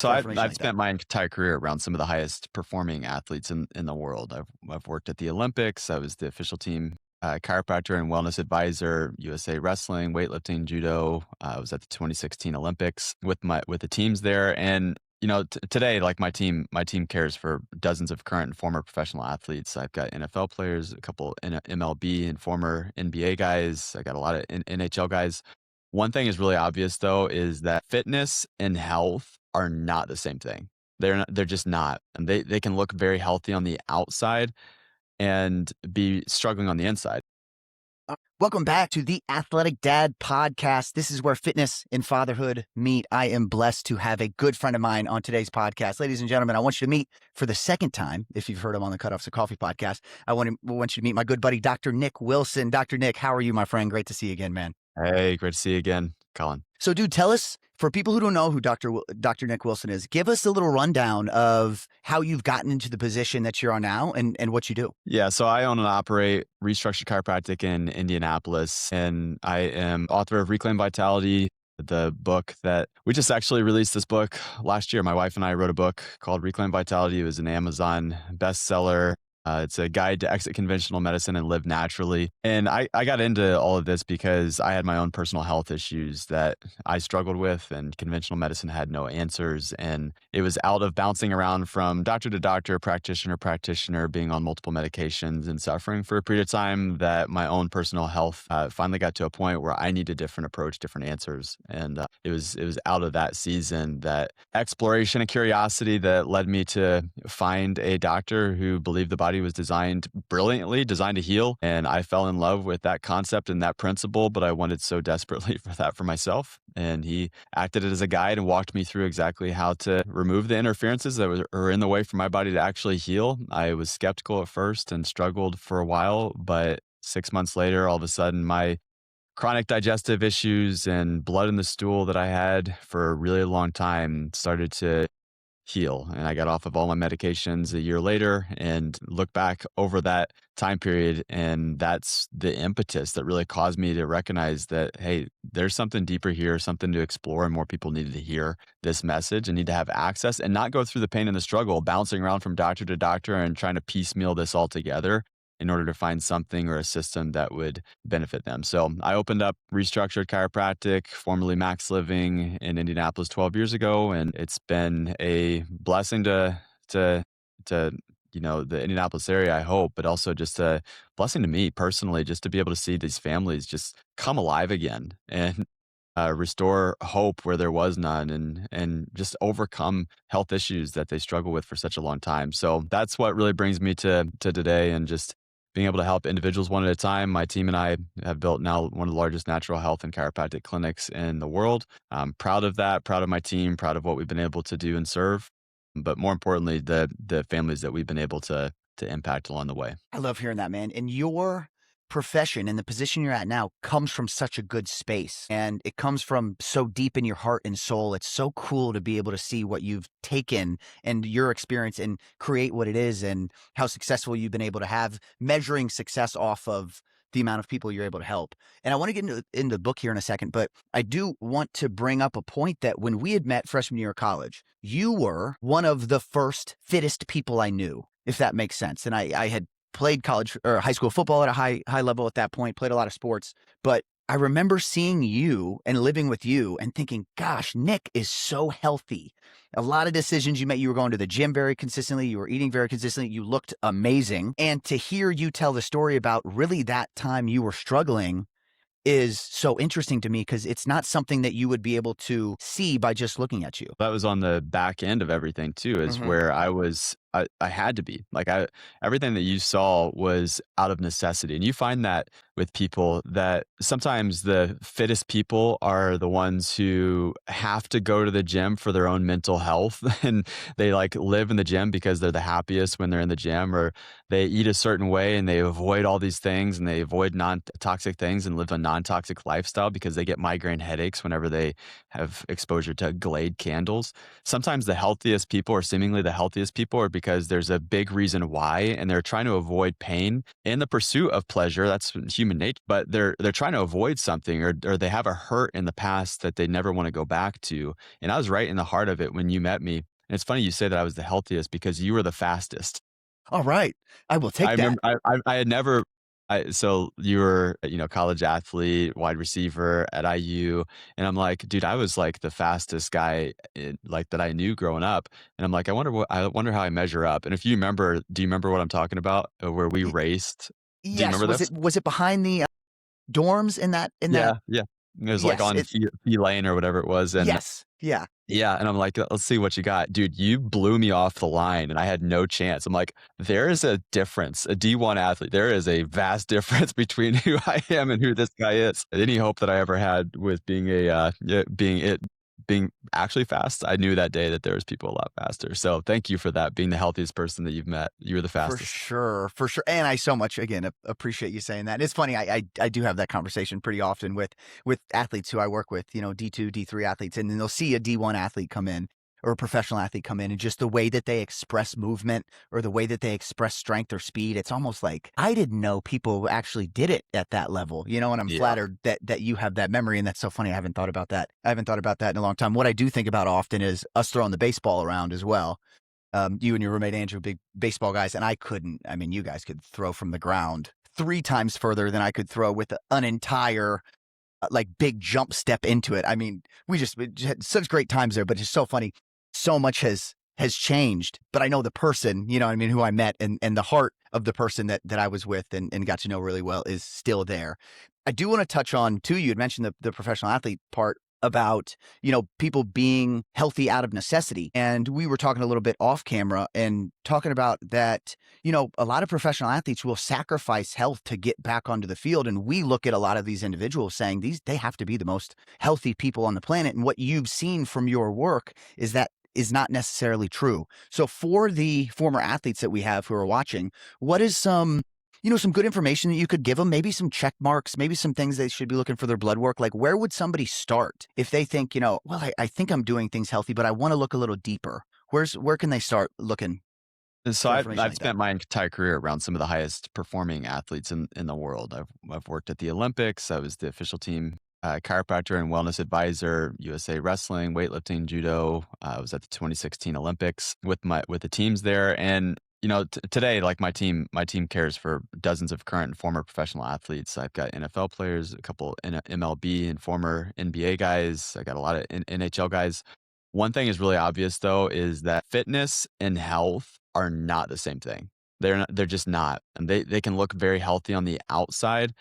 So for information I've like that. spent my entire career around some of the highest performing athletes in the world. I've worked at the Olympics. I was the official team chiropractor and wellness advisor, USA Wrestling, weightlifting, judo. I was at the 2016 Olympics with the teams there, and today, like my team cares for dozens of current and former professional athletes. I've got NFL players, a couple MLB and former NBA guys. I got a lot of NHL guys. One thing is really obvious though is that fitness and health are not the same thing. They're just not. And they can look very healthy on the outside and be struggling on the inside. Welcome back to the Athletic Dad Podcast. This is where fitness and fatherhood meet. I am blessed to have a good friend of mine on today's podcast. Ladies and gentlemen, I want you to meet for the second time, if you've heard him on the Cutoffs of Coffee podcast, I want you to meet my good buddy, Dr. Nick Wilson. Dr. Nick, how are you, my friend? Great to see you again, man. Hey, great to see you again, Colin. So, dude, tell us, for people who don't know who Dr. Nick Wilson is, give us a little rundown of how you've gotten into the position that you're on now and what you do. Yeah, so I own and operate Restructured Chiropractic in Indianapolis, and I am author of Reclaim Vitality, the book that we just actually released this book last year. My wife and I wrote a book called Reclaim Vitality. It was an Amazon bestseller. It's a guide to exit conventional medicine and live naturally. And I got into all of this because I had my own personal health issues that I struggled with, and conventional medicine had no answers. And it was out of bouncing around from doctor to doctor, practitioner to practitioner, being on multiple medications and suffering for a period of time that my own personal health finally got to a point where I needed a different approach, different answers. And it was out of that season, that exploration and curiosity, that led me to find a doctor who believed the body was brilliantly designed to heal. And I fell in love with that concept and that principle, but I wanted so desperately for that for myself. And he acted as a guide and walked me through exactly how to remove the interferences that were in the way for my body to actually heal. I was skeptical at first and struggled for a while, but 6 months later, all of a sudden, my chronic digestive issues and blood in the stool that I had for a really long time started to heal. And I got off of all my medications a year later and look back over that time period. And that's the impetus that really caused me to recognize that, hey, there's something deeper here, something to explore, and more people needed to hear this message and need to have access and not go through the pain and the struggle, bouncing around from doctor to doctor and trying to piecemeal this all together in order to find something or a system that would benefit them. So I opened up Restructured Chiropractic, formerly Max Living, in Indianapolis 12 years ago, and it's been a blessing to the Indianapolis area, I hope, but also just a blessing to me personally, just to be able to see these families just come alive again and restore hope where there was none, and just overcome health issues that they struggle with for such a long time. So that's what really brings me to today, and just being able to help individuals one at a time. My team and I have built now one of the largest natural health and chiropractic clinics in the world. I'm proud of that, proud of my team, proud of what we've been able to do and serve, but more importantly, the families that we've been able to impact along the way. I love hearing that, man. And your profession and the position you're at now comes from such a good space, and it comes from so deep in your heart and soul. It's so cool to be able to see what you've taken and your experience and create what it is, and how successful you've been able to have, measuring success off of the amount of people you're able to help. And I want to get into the book here in a second, but I do want to bring up a point that when we had met freshman year of college, you were one of the first fittest people I knew, if that makes sense. And I had played college or high school football at a high level at that point, played a lot of sports, but I remember seeing you and living with you and thinking, gosh, Nick is so healthy. A lot of decisions you made, you were going to the gym very consistently, you were eating very consistently, you looked amazing. And to hear you tell the story about really that time you were struggling is so interesting to me, because it's not something that you would be able to see by just looking at you. That was on the back end of everything too, is where I had to be like, everything that you saw was out of necessity. And you find that with people, that sometimes the fittest people are the ones who have to go to the gym for their own mental health. And they like live in the gym because they're the happiest when they're in the gym, or they eat a certain way and they avoid all these things and they avoid non-toxic things and live a non-toxic lifestyle because they get migraine headaches whenever they have exposure to Glade candles. Sometimes the healthiest people, or seemingly the healthiest people, are because there's a big reason why, and they're trying to avoid pain in the pursuit of pleasure. That's human nature, but they're trying to avoid something, or they have a hurt in the past that they never want to go back to. And I was right in the heart of it when you met me. And it's funny you say that I was the healthiest because you were the fastest. All right. I will I take that. remember I had never so you were, college athlete, wide receiver at IU, and I'm like, dude, I was like the fastest guy like that I knew growing up, and I'm like, I wonder how I measure up. And if you remember, do you remember what I'm talking about? Where we Y raced? Do you yes. remember this? Was it behind the, dorms in that Yeah, yeah. It was like yes, on it Fee Lane or whatever it was, and yes. Yeah. yeah, and I'm like, "Let's see what you got." Dude, you blew me off the line, and I had no chance. I'm like, "There is a difference, a D1 athlete, there is a vast difference between who I am and who this guy is." Any hope that I ever had with being yeah, being actually fast, I knew that day that there was people a lot faster. So, thank you for that, being the healthiest person that you've met. You were the fastest. For sure, and I so much again appreciate you saying that. It's funny, I do have that conversation pretty often with athletes who I work with, D2, D3 athletes, and then they'll see a D1 athlete come in or a professional athlete come in, and just the way that they express movement or the way that they express strength or speed, it's almost like I didn't know people actually did it at that level, and I'm Yeah. flattered that you have that memory, and that's so funny. I haven't thought about that. I haven't thought about that in a long time. What I do think about often is us throwing the baseball around as well. You and your roommate Andrew, big baseball guys, and I couldn't. I mean, you guys could throw from the ground 3 times further than I could throw with an entire like big jump step into it. I mean, we just had such great times there, but it's so funny. So much has changed, but I know the person, what I mean, who I met, and the heart of the person that I was with and got to know really well is still there. I do want to touch on too. You had mentioned the professional athlete part about people being healthy out of necessity, and we were talking a little bit off camera and talking about that. A lot of professional athletes will sacrifice health to get back onto the field, and we look at a lot of these individuals saying they have to be the most healthy people on the planet, and what you've seen from your work is that is not necessarily true. So for the former athletes that we have who are watching, what is some good information that you could give them, maybe some check marks, maybe some things they should be looking for their blood work? Like, where would somebody start if they think, well, I think I'm doing things healthy, but I want to look a little deeper? Where can they start looking And so for I've information I've like that? spent my entire career around some of the highest performing athletes in the world. I've worked at the Olympics. I was the official team chiropractor and wellness advisor, USA Wrestling, weightlifting, judo. I was at the 2016 Olympics with the teams there, and today, like my team cares for dozens of current and former professional athletes. I've got NFL players, a couple MLB and former NBA guys. I got a lot of NHL guys. One thing is really obvious though is that fitness and health are not the same thing. They're just not. And they can look very healthy on the outside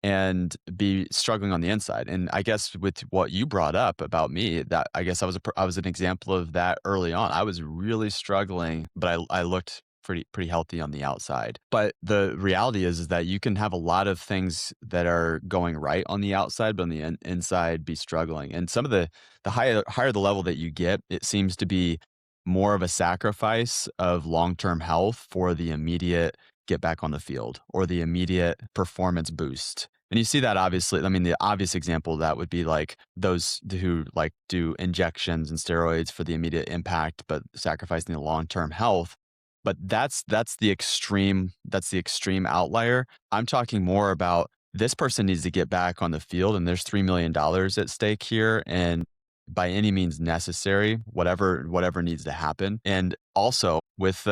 and be struggling on the inside. And I guess with what you brought up about me, that I guess I was an example of that early on. I was really struggling, but I looked pretty healthy on the outside. But the reality is that you can have a lot of things that are going right on the outside, but on the inside be struggling. And some of the higher the level that you get, it seems to be more of a sacrifice of long-term health for the immediate get back on the field or the immediate performance boost. And you see that obviously. I mean, the obvious example of that would be like those who like do injections and steroids for the immediate impact, but sacrificing the long-term health. But that's the extreme. That's the extreme outlier. I'm talking more about this person needs to get back on the field, and there's $3 million at stake here, and by any means necessary, whatever needs to happen. And also with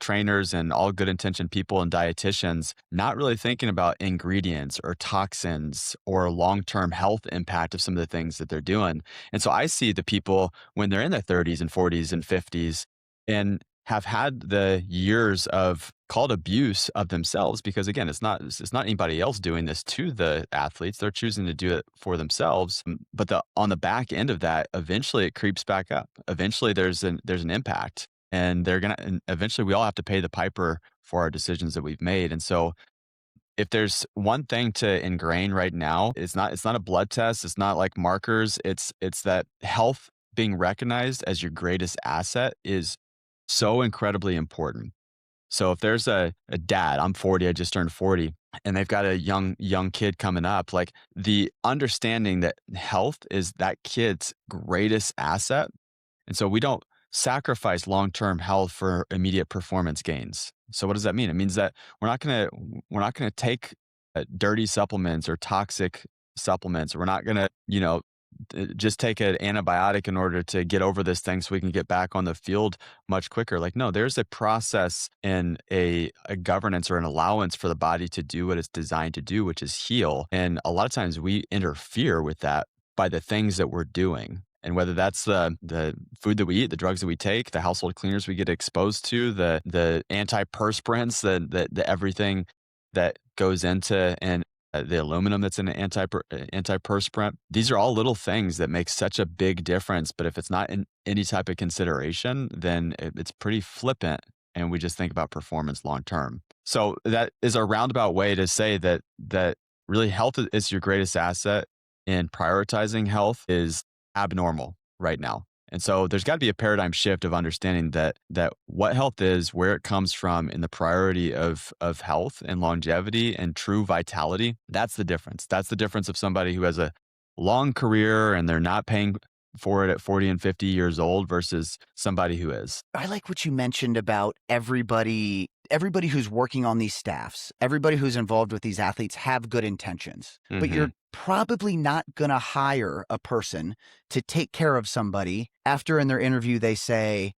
trainers and all good intentioned people and dietitians not really thinking about ingredients or toxins or long-term health impact of some of the things that they're doing. And so I see the people when they're in their 30s and 40s and 50s and have had the years of called abuse of themselves, because again, it's not anybody else doing this to the athletes. They're choosing to do it for themselves. But on the back end of that, eventually it creeps back up. Eventually there's an impact, and eventually we all have to pay the piper for our decisions that we've made. And so if there's one thing to ingrain right now, it's not a blood test, it's not like markers, it's that health being recognized as your greatest asset is so incredibly important. So if there's a dad, I'm 40, I just turned 40, and they've got a young kid coming up, like the understanding that health is that kid's greatest asset. And so we don't sacrifice long-term health for immediate performance gains. So what does that mean? It means that we're not gonna take dirty supplements or toxic supplements. We're not gonna, just take an antibiotic in order to get over this thing so we can get back on the field much quicker. Like, no, there's a process and a governance or an allowance for the body to do what it's designed to do, which is heal. And a lot of times we interfere with that by the things that we're doing. And whether that's the food that we eat, the drugs that we take, the household cleaners we get exposed to, the antiperspirants, the everything that goes into and the aluminum that's in an antiperspirant. These are all little things that make such a big difference. But if it's not in any type of consideration, then it's pretty flippant, and we just think about performance long term. So that is a roundabout way to say that really health is your greatest asset, and prioritizing health is abnormal right now. And so there's got to be a paradigm shift of understanding that what health is, where it comes from, and the priority of health and longevity and true vitality. That's the difference. That's the difference of somebody who has a long career and they're not paying for it at 40 and 50 years old versus somebody who is. I like what you mentioned about everybody who's working on these staffs, everybody who's involved with these athletes have good intentions, but Hmm. you're probably not going to hire a person to take care of somebody after in their interview they say,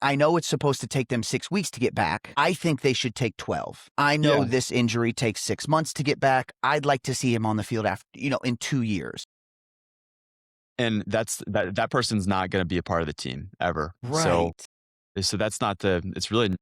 I know it's supposed to take them 6 weeks to get back. I think they should take 12. I know Yeah. this injury takes 6 months to get back. I'd like to see him on the field after, in 2 years. And that person's not going to be a part of the team ever. So Right. so that's not it's really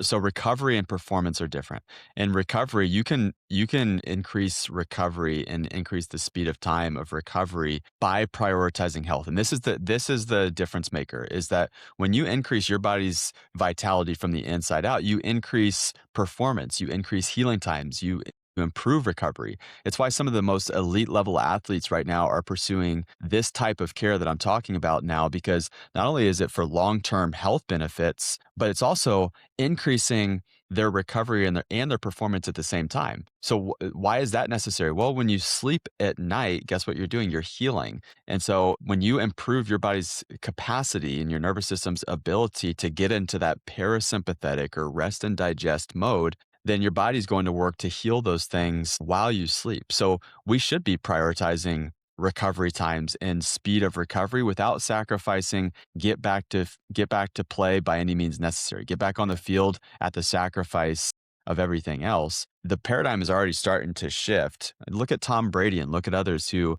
so recovery and performance are different. In recovery, you can increase recovery and increase the speed of time of recovery by prioritizing health. And this is the difference maker, is that when you increase your body's vitality from the inside out, you increase performance, you increase healing times, you improve recovery. It's why some of the most elite level athletes right now are pursuing this type of care that I'm talking about now, because not only is it for long-term health benefits, but it's also increasing their recovery and their performance at the same time. So why is that necessary? Well, when you sleep at night, guess what you're doing? You're healing. And so when you improve your body's capacity and your nervous system's ability to get into that parasympathetic or rest and digest mode, then your body's going to work to heal those things while you sleep. So we should be prioritizing recovery times and speed of recovery without sacrificing get back to play by any means necessary. Get back on the field at the sacrifice of everything else. The paradigm is already starting to shift. Look at Tom Brady and look at others who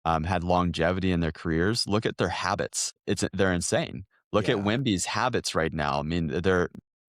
had longevity in their careers. Look at their habits. They're insane. Look at Yeah. Wemby's habits right now. I mean,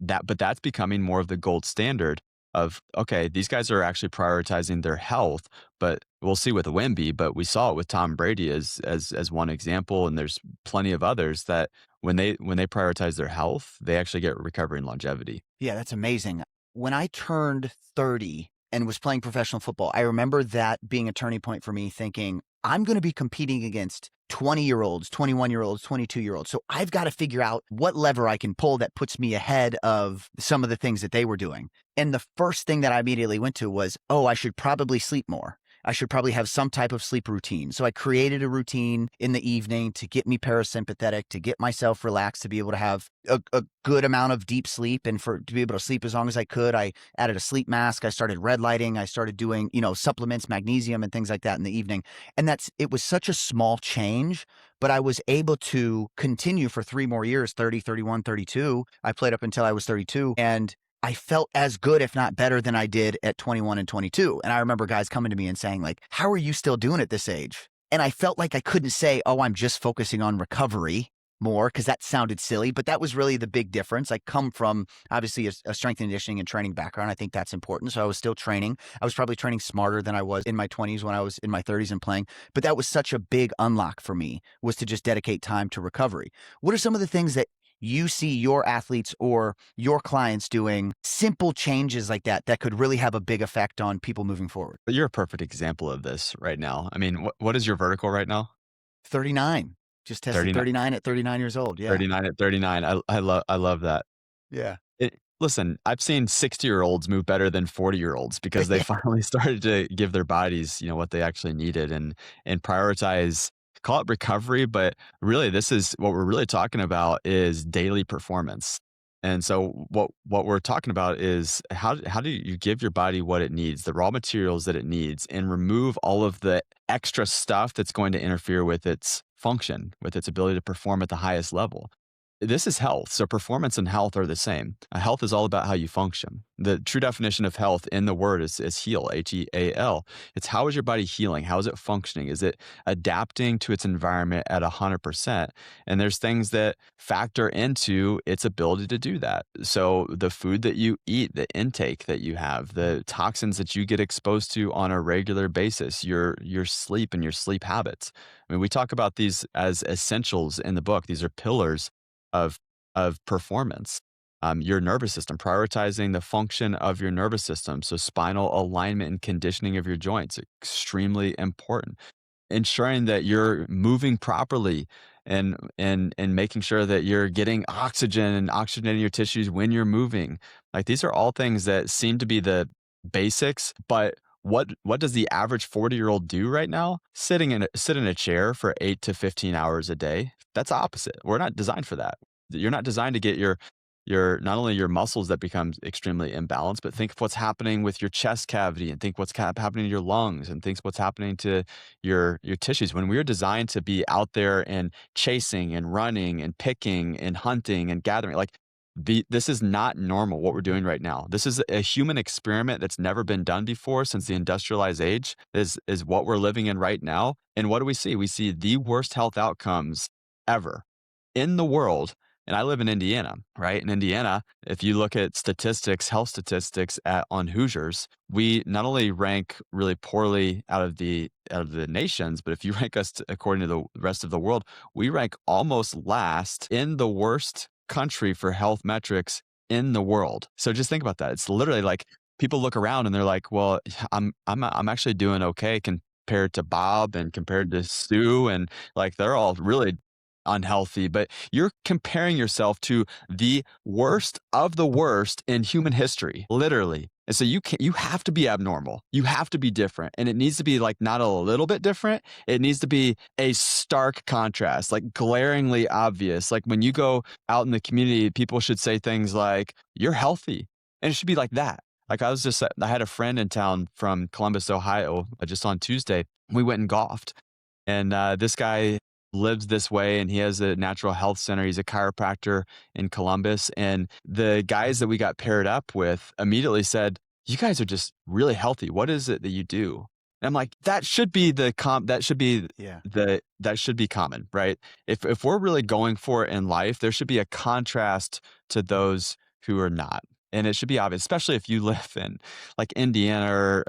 but that's becoming more of the gold standard of, okay, these guys are actually prioritizing their health. But we'll see with Wemby, but we saw it with Tom Brady as one example, and there's plenty of others that when they prioritize their health, they actually get recovery and longevity. Yeah, that's amazing. When I turned 30 and was playing professional football, I remember that being a turning point for me thinking, I'm going to be competing against 20-year-olds, 21-year-olds, 22-year-olds. So I've got to figure out what lever I can pull that puts me ahead of some of the things that they were doing. And the first thing that I immediately went to was, oh, I should probably sleep more. I should probably have some type of sleep routine. So I created a routine in the evening to get me parasympathetic, to get myself relaxed, to be able to have a good amount of deep sleep and to be able to sleep as long as I could. I added a sleep mask. I started red lighting. I started doing, supplements, magnesium and things like that in the evening. And it was such a small change, but I was able to continue for 3 more years, 30, 31, 32. I played up until I was 32. And I felt as good, if not better, than I did at 21 and 22. And I remember guys coming to me and saying, like, how are you still doing at this age? And I felt like I couldn't say, oh, I'm just focusing on recovery more, because that sounded silly. But that was really the big difference. I come from obviously a strength and conditioning and training background. I think that's important. So I was still training. I was probably training smarter than I was in my 20s when I was in my 30s and playing. But that was such a big unlock for me, was to just dedicate time to recovery. What are some of the things that you see your athletes or your clients doing, simple changes like that could really have a big effect on people moving forward? But you're a perfect example of this right now. I mean, what is your vertical right now? 39. Just tested 39, 39 at 39 years old. Yeah. 39 at 39. I love that. Yeah. Listen, I've seen 60-year-olds move better than 40-year-olds because they finally started to give their bodies, what they actually needed, and prioritize call it recovery, but really this is what we're really talking about is daily performance. And so what we're talking about is how do you give your body what it needs, the raw materials that it needs, and remove all of the extra stuff that's going to interfere with its function, with its ability to perform at the highest level. This is health. So performance and health are the same. Health is all about how you function. The true definition of health in the word is heal, Heal. It's how is your body healing? How is it functioning? Is it adapting to its environment at 100%? And there's things that factor into its ability to do that. So the food that you eat, the intake that you have, the toxins that you get exposed to on a regular basis, your sleep and your sleep habits. I mean, we talk about these as essentials in the book. These are pillars of performance. Your nervous system, prioritizing the function of your nervous system. So spinal alignment and conditioning of your joints, extremely important. Ensuring that you're moving properly and making sure that you're getting oxygen and oxygenating your tissues when you're moving. Like these are all things that seem to be the basics, but what does the average 40-year-old do right now? Sit in a chair for 8 to 15 hours a day. That's opposite. We're not designed for that. You're not designed to get your not only your muscles that becomes extremely imbalanced, but think of what's happening with your chest cavity and think what's happening to your lungs and think what's happening to your tissues. When we're designed to be out there and chasing and running and picking and hunting and gathering, like this is not normal what we're doing right now. This is a human experiment that's never been done before since the industrialized age is what we're living in right now. And what do we see? We see the worst health outcomes ever in the world. And I live in Indiana, right? In Indiana, if you look at statistics, health statistics on Hoosiers, we not only rank really poorly out of the nations, but if you rank us according to the rest of the world, we rank almost last in the worst country for health metrics in the world. So just think about that. It's literally like people look around and they're like, "Well, I'm actually doing okay compared to Bob and compared to Sue and like they're all really unhealthy," but you're comparing yourself to the worst of the worst in human history, literally. And so you have to be abnormal. You have to be different. And it needs to be like not a little bit different. It needs to be a stark contrast, like glaringly obvious. Like when you go out in the community, people should say things like, "You're healthy." And it should be like that. Like I had a friend in town from Columbus, Ohio, just on Tuesday. We went and golfed. And this guy lives this way and he has a natural health center. He's a chiropractor in Columbus. And the guys that we got paired up with immediately said, "You guys are just really healthy. What is it that you do?" And I'm like, that should be Yeah. that should be common, right? If we're really going for it in life, there should be a contrast to those who are not. And it should be obvious, especially if you live in like Indiana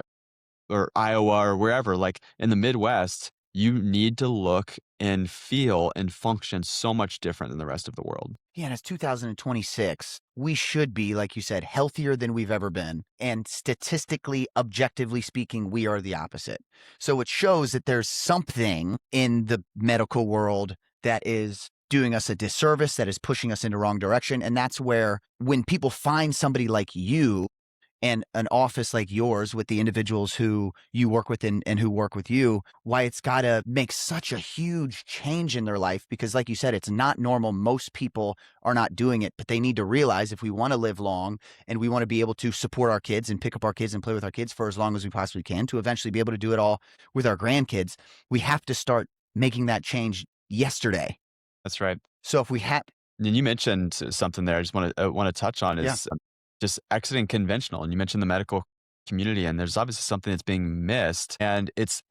or Iowa or wherever, like in the Midwest, you need to look and feel and function so much different than the rest of the world. Yeah, and it's 2026. We should be, like you said, healthier than we've ever been. And statistically, objectively speaking, we are the opposite. So it shows that there's something in the medical world that is doing us a disservice, that is pushing us in the wrong direction. And that's where when people find somebody like you and an office like yours with the individuals who you work with and who work with you, why it's got to make such a huge change in their life. Because like you said, it's not normal. Most people are not doing it, but they need to realize if we want to live long and we want to be able to support our kids and pick up our kids and play with our kids for as long as we possibly can to eventually be able to do it all with our grandkids, we have to start making that change yesterday. That's right. So if we had, And you mentioned something there I just want to touch on yeah, is just exiting conventional. And you mentioned the medical community, and there's obviously something that's being missed. And it's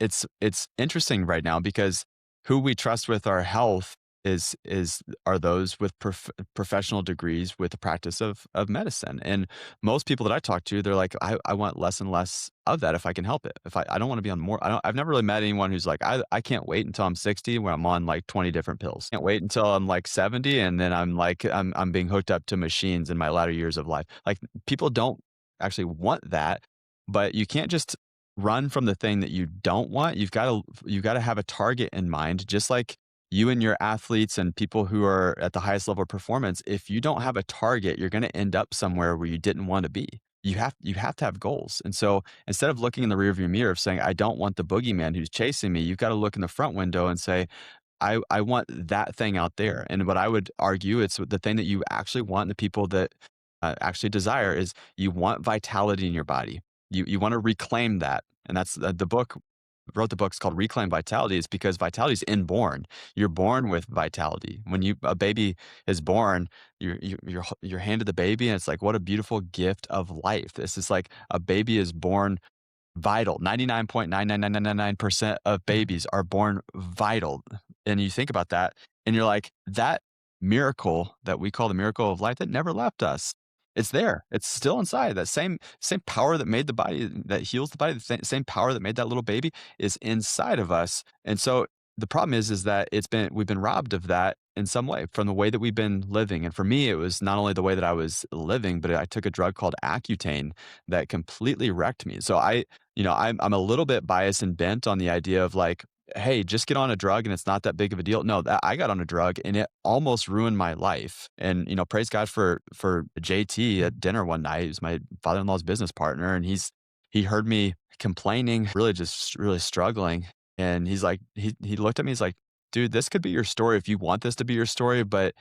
interesting right now because who we trust with our health are those with professional degrees with the practice of medicine. And most people that I talk to, they're like, I want less and less of that if I can help it. If I don't want to be on more, I've never really met anyone who's like, I can't wait until I'm 60 when I'm on like 20 different pills. Can't wait until I'm like 70 and then I'm like, I'm being hooked up to machines in my latter years of life. Like people don't actually want that, but you can't just run from the thing that you don't want. You've got to have a target in mind, just like you and your athletes and people who are at the highest level of performance. If you don't have a target, you're going to end up somewhere where you didn't want to be. You have to have goals. And so instead of looking in the rearview mirror of saying, "I don't want the boogeyman who's chasing me," you've got to look in the front window and say, I want that thing out there. And what I would argue, it's the thing that you actually want, and the people that actually desire is you want vitality in your body. You want to reclaim that. And that's the book wrote the book's called Reclaim Vitality is because vitality is inborn. You're born with vitality. When a baby is born, you're handed the baby, and it's like, what a beautiful gift of life. This is like a baby is born vital. 99.99999% of babies are born vital. And you think about that and you're like, that miracle that we call the miracle of life that never left us. It's there. It's still inside. That same power that made the body, that heals the body, the same power that made that little baby is inside of us. And so the problem is that we've been robbed of that in some way from the way that we've been living. And for me, it was not only the way that I was living, but I took a drug called Accutane that completely wrecked me. So I'm a little bit biased and bent on the idea of like, hey, just get on a drug and it's not that big of a deal. No, I got on a drug and it almost ruined my life. And praise God for JT at dinner one night. He was my father-in-law's business partner, and he heard me complaining, really just really struggling. And he's like, he looked at me, he's like, dude, this could be your story if you want this to be your story, but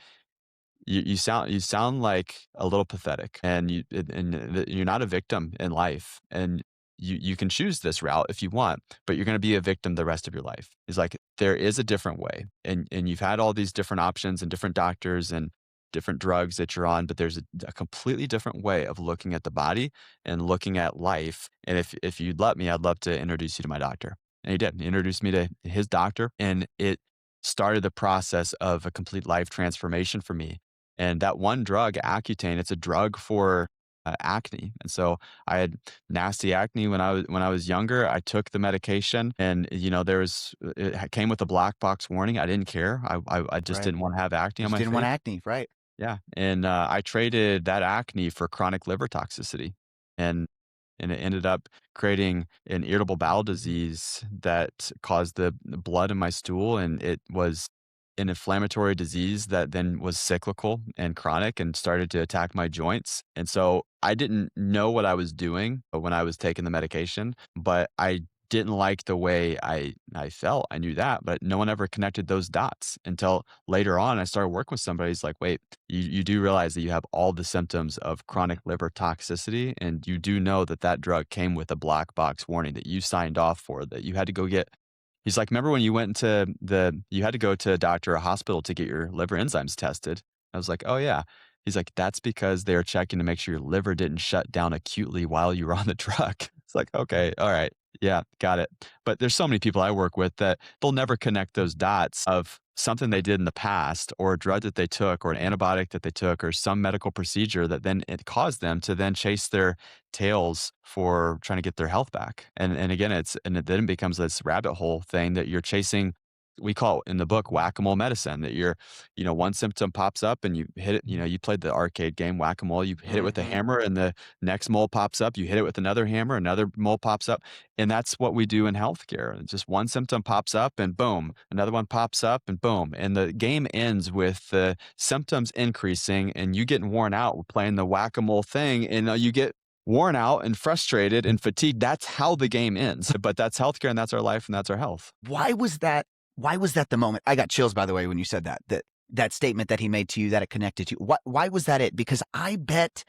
you sound like a little pathetic, and you're not a victim in life, and you can choose this route if you want, but you're going to be a victim the rest of your life. He's like, there is a different way, and you've had all these different options and different doctors and different drugs that you're on, but there's a completely different way of looking at the body and looking at life. And if you'd let me, I'd love to introduce you to my doctor. And he did. He introduced me to his doctor, and it started the process of a complete life transformation for me. And that one drug, Accutane, it's a drug for acne. And so I had nasty acne when I was younger. I took the medication, and it came with a black box warning. I didn't care. I just Right. didn't want to have acne on Just my didn't want face. acne, right? Yeah, and I traded that acne for chronic liver toxicity, and and it ended up creating an irritable bowel disease that caused the blood in my stool, and it was an inflammatory disease that then was cyclical and chronic and started to attack my joints. And so I didn't know what I was doing when I was taking the medication, but I didn't like the way I felt. I knew that, but no one ever connected those dots until later on. I started working with somebody. He's like, wait, you do realize that you have all the symptoms of chronic liver toxicity, and you do know that that drug came with a black box warning that you signed off for, that you had to go get. He's like, remember when you had to go to a doctor or a hospital to get your liver enzymes tested? I was like, oh yeah. He's like, that's because they're checking to make sure your liver didn't shut down acutely while you were on the drug. It's like, okay, all right. Yeah, got it. But there's so many people I work with that they'll never connect those dots of something they did in the past, or a drug that they took, or an antibiotic that they took, or some medical procedure that then it caused them to then chase their tails for trying to get their health back. And again, it then becomes this rabbit hole thing that you're chasing. We call it in the book whack-a-mole medicine, that one symptom pops up and you hit it. You played the arcade game whack-a-mole, you hit it with a Mhm. hammer and the next mole pops up, you hit it with another hammer, another mole pops up. And that's what we do in healthcare. And just one symptom pops up and boom, another one pops up and boom. And the game ends with the symptoms increasing and you getting worn out with playing the whack-a-mole thing. And you get worn out and frustrated and fatigued. That's how the game ends. But that's healthcare, and that's our life, and that's our health. Why was that why was that the moment? I got chills, by the way, when you said that statement that he made to you, that it connected to you. Why was that it? Because I bet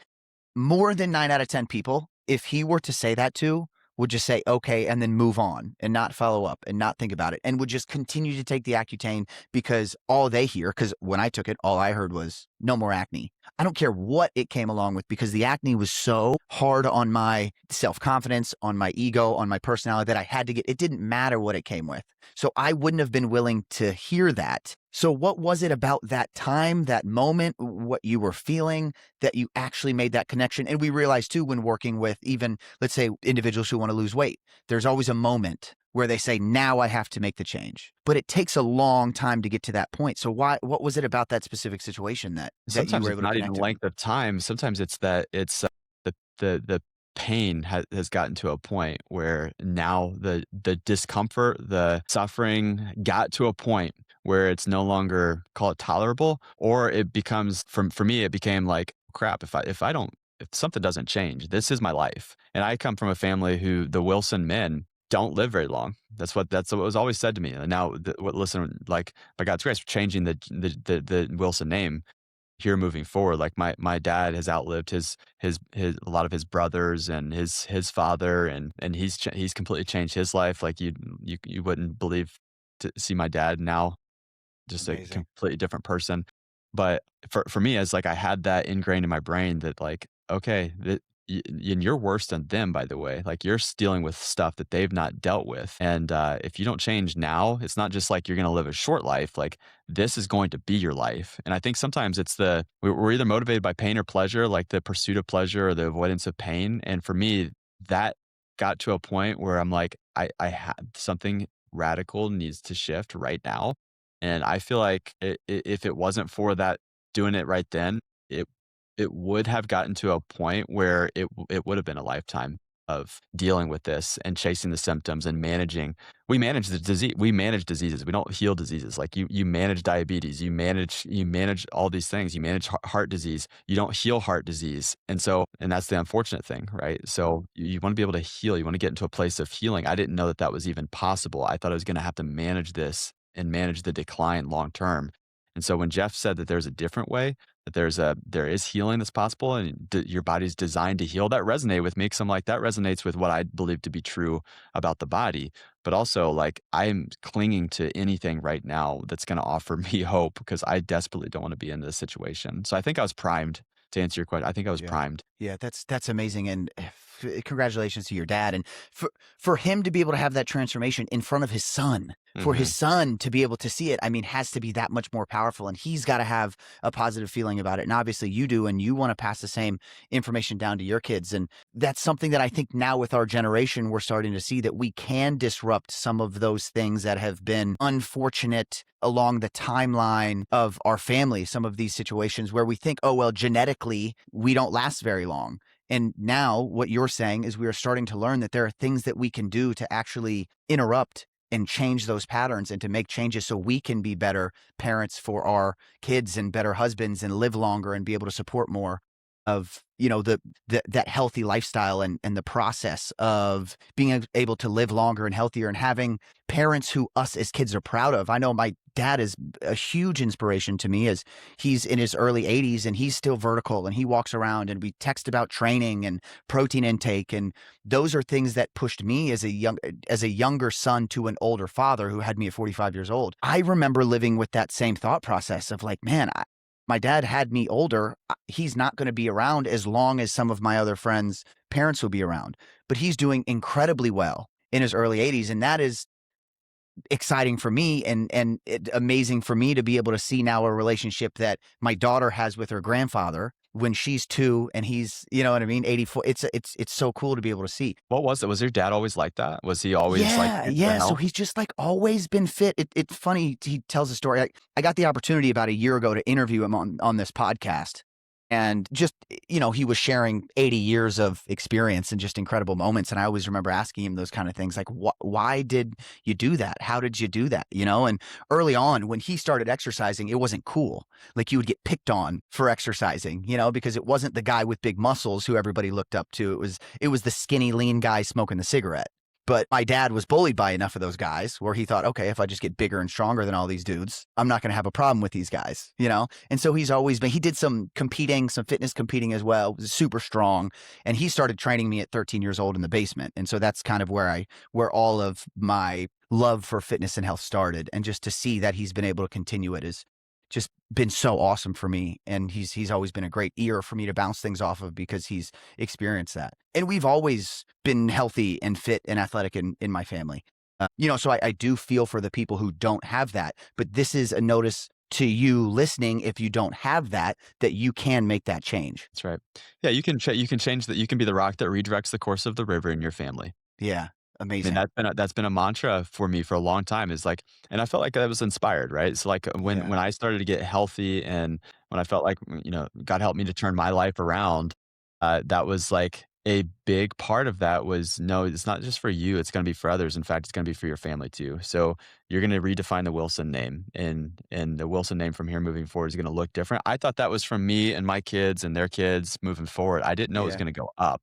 more than 9 out of 10 people, if he were to say that to, would just say, okay, and then move on and not follow up and not think about it and would just continue to take the Accutane because all they hear, because when I took it, all I heard was no more acne. I don't care what it came along with because the acne was so hard on my self-confidence, on my ego, on my personality that I had to get, it didn't matter what it came with. So I wouldn't have been willing to hear that. So what was it about that time, that moment, what you were feeling that you actually made that connection? And we realize too, when working with even, let's say, individuals who want to lose weight, there's always a moment where they say, now I have to make the change. But it takes a long time to get to that point. So what was it about that specific situation that you Sometimes were it's able to not even connect to? length of time. Sometimes it's that the pain has gotten to a point where now the discomfort, the suffering got to a point where it's no longer, call it, tolerable, or it becomes, for me, it became like, crap, if something doesn't change, this is my life. And I come from a family who, the Wilson men, don't live very long. That's what was always said to me. And now, listen, like by God's grace, changing the Wilson name here moving forward. Like my dad has outlived his a lot of his brothers and his father, and he's completely changed his life. Like you wouldn't believe to see my dad now, just a Amazing. completely different person. But for me, as like I had that ingrained in my brain that like, okay, and you're worse than them, by the way. Like you're dealing with stuff that they've not dealt with. And if you don't change now, it's not just like you're going to live a short life. Like this is going to be your life. And I think sometimes we're either motivated by pain or pleasure, like the pursuit of pleasure or the avoidance of pain. And for me, that got to a point where I'm like, I had something radical needs to shift right now. And I feel like if it wasn't for that doing it right then, it it would have gotten to a point where it would have been a lifetime of dealing with this and chasing the symptoms and managing. We manage diseases. We don't heal diseases. Like you manage diabetes, you manage all these things. You manage heart disease. You don't heal heart disease. And that's the unfortunate thing, right? So you want to be able to heal. You want to get into a place of healing. I didn't know that that was even possible. I thought I was going to have to manage this and manage the decline long term. And so when Jeff said that there's a different way, that there is healing that's possible and your body's designed to heal, that resonated with me because I'm like, that resonates with what I believe to be true about the body. But also, like, I'm clinging to anything right now that's going to offer me hope because I desperately don't want to be in this situation. So I think I was primed to answer your question. I think I was Yeah. primed. Yeah, that's amazing, and congratulations to your dad, and for him to be able to have that transformation in front of his son, for his Hmm. son to be able to see it, I mean, has to be that much more powerful, and he's gotta have a positive feeling about it, and obviously you do, and you wanna pass the same information down to your kids, and that's something that I think now with our generation, we're starting to see that we can disrupt some of those things that have been unfortunate along the timeline of our family, some of these situations where we think, "Oh, well, genetically, we don't last very long." And now what you're saying is we are starting to learn that there are things that we can do to actually interrupt and change those patterns and to make changes so we can be better parents for our kids and better husbands and live longer and be able to support more of, that healthy lifestyle and the process of being able to live longer and healthier and having parents who us as kids are proud of. I know my dad is a huge inspiration to me as he's in his early 80s and he's still vertical and he walks around and we text about training and protein intake, and those are things that pushed me as a younger son to an older father who had me at 45 years old. I remember living with that same thought process of like, man, my dad had me older. He's not going to be around as long as some of my other friends' parents will be around, but he's doing incredibly well in his early 80s, and that is exciting for me and amazing for me to be able to see now a relationship that my daughter has with her grandfather when she's 2 and he's, you know what I mean, 84. It's so cool to be able to see. What was it? Was your dad always like that? Was he always like Yeah, into yeah, so health? he's just, like, always been fit. It's funny, he tells a story, I got the opportunity about a year ago to interview him on this podcast, and just, he was sharing 80 years of experience and just incredible moments, and I always remember asking him those kind of things, like, Why did you do that? How did you do that?" And early on, when he started exercising, it wasn't cool. Like, you would get picked on for exercising, because it wasn't the guy with big muscles who everybody looked up to. It was the skinny, lean guy smoking the cigarette. But my dad was bullied by enough of those guys where he thought, okay, if I just get bigger and stronger than all these dudes, I'm not going to have a problem with these guys. And so he did some competing, some fitness competing as well, was super strong. And he started training me at 13 years old in the basement. And so that's kind of where all of my love for fitness and health started. And just to see that he's been able to continue it is just been so awesome for me. And he's always been a great ear for me to bounce things off of because he's experienced that. And we've always been healthy and fit and athletic in my family. So I do feel for the people who don't have that. But this is a notice to you listening, if you don't have that you can make that change. That's right. Yeah, you can change that. You can be the rock that redirects the course of the river in your family. Yeah. I mean, Amazing. that's been a mantra for me for a long time is like, and I felt like I was inspired, right? So like Yeah. when I started to get healthy and when I felt like, God helped me to turn my life around, that was like a big part of that was, no, it's not just for you, it's going to be for others. In fact, it's going to be for your family too. So you're going to redefine the Wilson name, and the Wilson name from here moving forward is going to look different. I thought that was from me and my kids and their kids moving forward. I didn't know it was Yeah. going to go up.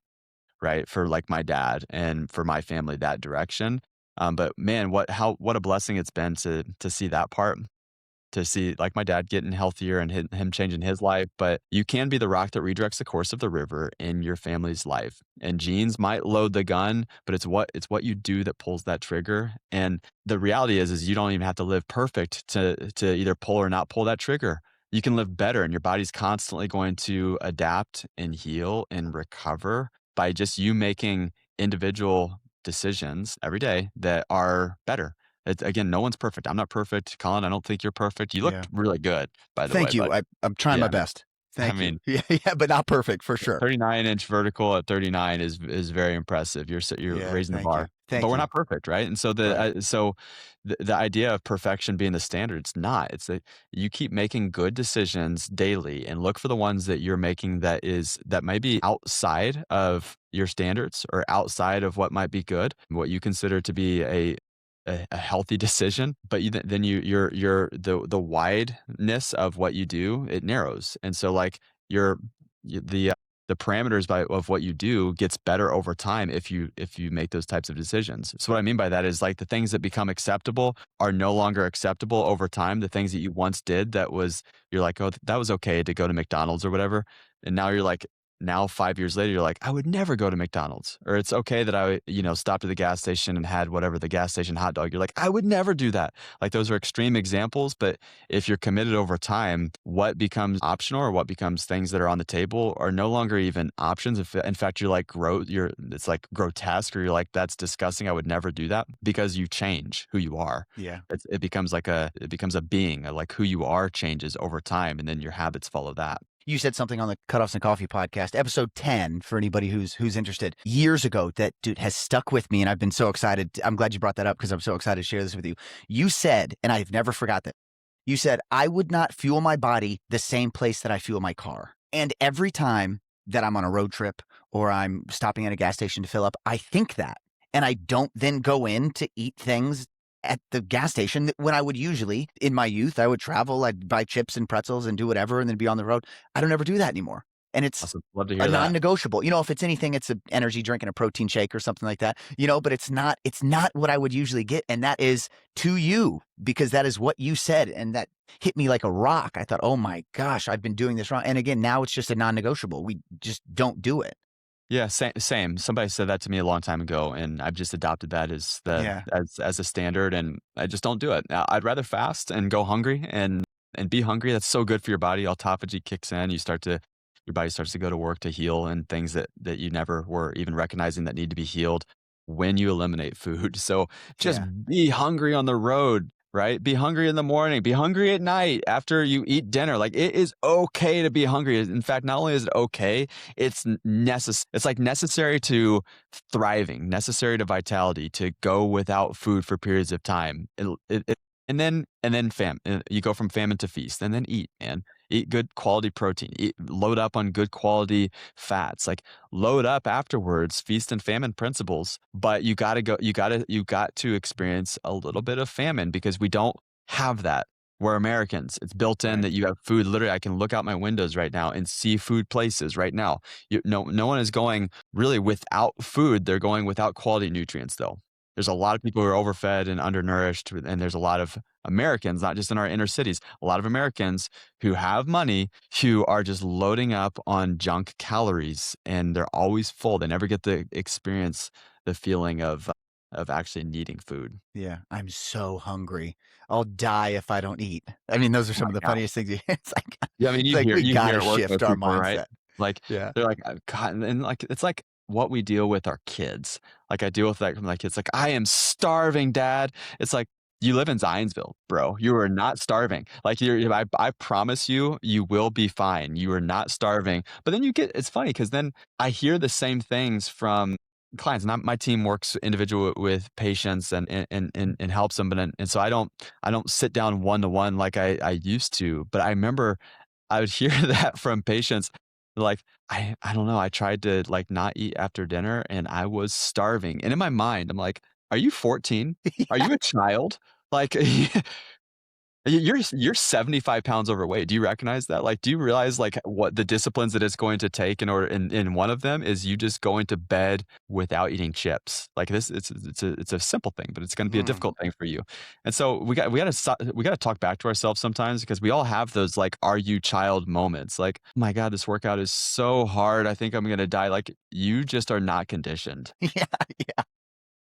right? For like my dad and for my family, that direction. But man, what a blessing it's been to see that part, to see like my dad getting healthier and him changing his life. But you can be the rock that redirects the course of the river in your family's life. And genes might load the gun, but it's what you do that pulls that trigger. And the reality is you don't even have to live perfect to either pull or not pull that trigger. You can live better, and your body's constantly going to adapt and heal and recover by just you making individual decisions every day that are better. It's, again, no one's perfect. I'm not perfect. Colin, I don't think you're perfect. You Yeah. looked really good, by the way, Thank you. but I'm trying my yeah, best. I Thank you. mean, Yeah, yeah, but not perfect for sure. 39-inch vertical at 39 is very impressive. You're Yeah, raising the thank you. bar, but Thank we're you. not perfect, right? And so Right. the idea of perfection being the standard, it's not. It's that you keep making good decisions daily and look for the ones that you're making that might be outside of your standards or outside of what might be good, what you consider to be a healthy decision, but then the wideness of what you do, it narrows. And so like your y the parameters of what you do gets better over time if you make those types of decisions. So what I mean by that is like the things that become acceptable are no longer acceptable over time. The things that you once did you're like, "Oh, that was okay to go to McDonald's or whatever." And now you're like, now 5 years later, you're like, "I would never go to McDonald's." Or it's okay that stopped at the gas station and had whatever the gas station hot dog. You're like, "I would never do that." Like those are extreme examples, but if you're committed over time, what becomes optional or what becomes things that are on the table are no longer even options. If in fact you're like it's like grotesque, or you're like, that's disgusting. I would never do that, because you change who you are. Yeah. It becomes it becomes a being, like who you are changes over time, and then your habits follow that. You said something on the Cutoffs and Coffee podcast, episode 10, for anybody who's interested, years ago, that dude has stuck with me, and I've been so excited. I'm glad you brought that up because I'm so excited to share this with you. You said, and I've never forgot that. You said, I would not fuel my body the same place that I fuel my car. And every time that I'm on a road trip or I'm stopping at a gas station to fill up, I think that. And I don't then go in to eat things at the gas station that when I would usually, in my youth, I would travel, I'd buy chips and pretzels and do whatever and then be on the road. I don't ever do that anymore. And it's Awesome. Love to a hear that. non-negotiable. If it's anything, it's an energy drink and a protein shake or something like that, but it's not what I would usually get. And that is to you, because that is what you said. And that hit me like a rock. I thought, oh my gosh, I've been doing this wrong. And again, now it's just a non-negotiable. We just don't do it. Yeah, same. Somebody said that to me a long time ago, and I've just adopted that Yeah. as a standard, and I just don't do it. I'd rather fast and go hungry and be hungry. That's so good for your body. Autophagy kicks in. Your body starts to go to work to heal, and things that you never were even recognizing that need to be healed when you eliminate food. So just Yeah. be hungry on the road. Right? Be hungry in the morning, be hungry at night after you eat dinner. Like, it is okay to be hungry. In fact, not only is it okay, it's like necessary to thriving, necessary to vitality, to go without food for periods of time. And then you go from famine to feast, and then eat, man. Eat good quality protein. Load up on good quality fats. Like, load up afterwards, feast and famine principles. But you got to go. You got to experience a little bit of famine, because we don't have that. We're Americans. It's built in Right. that you have food. Literally, I can look out my windows right now and see food places right now. No one is going really without food. They're going without quality nutrients, though. There's a lot of people who are overfed and undernourished, and there's a lot of Americans, not just in our inner cities, a lot of Americans who have money, who are just loading up on junk calories, and they're always full. They never get to experience the feeling of actually needing food. Yeah. I'm so hungry. I'll die if I don't eat. I mean, those are Oh my some of the god. funniest things. It's like, Yeah, I mean, it's like we you got hear to it work shift with our people, right? mindset. Like, Yeah. they're like, God, and like, it's like what we deal with our kids. Like, I deal with that with my kids. Like, I am starving, Dad. It's like, you live in Zionsville, bro. You are not starving. Like, I promise you, you will be fine. You are not starving. But then it's funny, because then I hear the same things from clients. And my team works individual with patients and helps them. And so I don't sit down one to one like I used to. But I remember I would hear that from patients, like, I don't know, I tried to, like, not eat after dinner, and I was starving, and in my mind, I'm like, "Are you 14? Are you a child?" Like, You're 75 pounds overweight. Do you recognize that? Like, do you realize, like, what the disciplines that it's going to take in order and one of them is you just going to bed without eating chips. Like, this it's a simple thing, but it's gonna be a Mm. difficult thing for you. And so we gotta talk back to ourselves sometimes because we all have those, like, "Are you child?" moments. Like, "Oh my god, this workout is so hard. I think I'm gonna die." Like, you just are not conditioned. Yeah, yeah.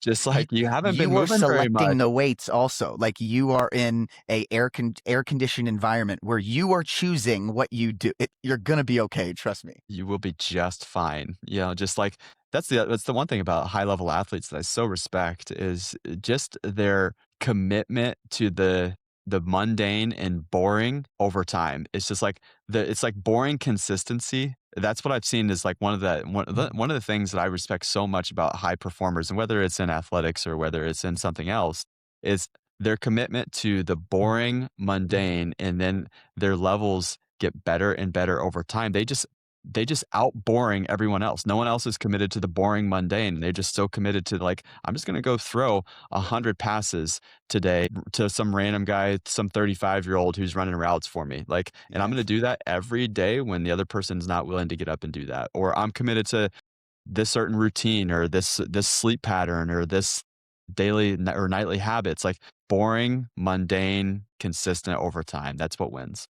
Just You like you haven't been you are moving very selecting much. the weights also, like, you are in a air-conditioned environment where you are choosing what you do. You're gonna be okay, trust me. You will be just fine. You know, just like that's the one thing about high level athletes that I so respect is just their commitment to the mundane and boring over time. It's just like it's like boring consistency. That's what I've seen is like one of the things that I respect so much about high performers, and whether it's in athletics or whether it's in something else, is their commitment to the boring, mundane, and then their levels get better and better over time. They just out-boring everyone else. No one else is committed to the boring mundane. They're just so committed to, like, "I'm just gonna go throw 100 passes today to some random guy, some 35-year-old who's running routes for me." Like, and I'm gonna Yes. do that every day when the other person's not willing to get up and do that. Or I'm committed to this certain routine or this sleep pattern or this daily or nightly habits. Like, boring, mundane, consistent over time. That's what wins.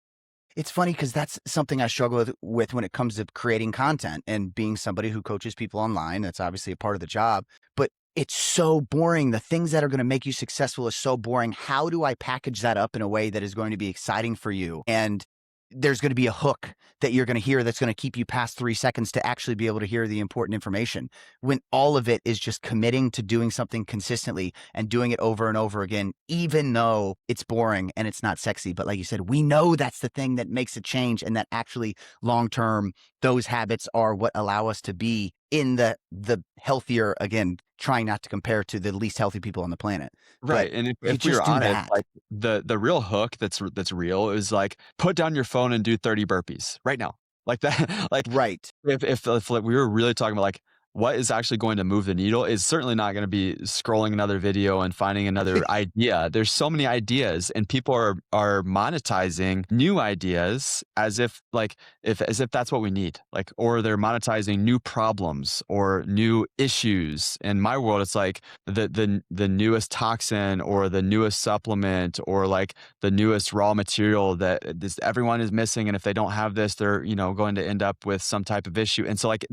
It's funny because that's something I struggle with when it comes to creating content and being somebody who coaches people online. That's obviously a part of the job, but it's so boring. The things that are going to make you successful is so boring. How do I package that up in a way that is going to be exciting for you? And there's going to be a hook that you're going to hear that's going to keep you past 3 seconds to actually be able to hear the important information. When all of it is just committing to doing something consistently and doing it over and over again, even though it's boring and it's not sexy. But like you said, we know that's the thing that makes a change and that actually long term, those habits are what allow us to be in the healthier, again, trying not to compare to the least healthy people on the planet. But Right, and you if we were just do honest, that. like, the real hook that's real is, like, put down your phone and do 30 burpees right now. Like that like, Right. if, like, we were really talking about, like, what is actually going to move the needle, is certainly not gonna be scrolling another video and finding another idea. There's so many ideas, and people are monetizing new ideas as if, like, if as if that's what we need, like, or they're monetizing new problems or new issues. In my world, it's like the newest toxin or the newest supplement or, like, the newest raw material that this everyone is missing, and if they don't have this, they're, going to end up with some type of issue. And so, like,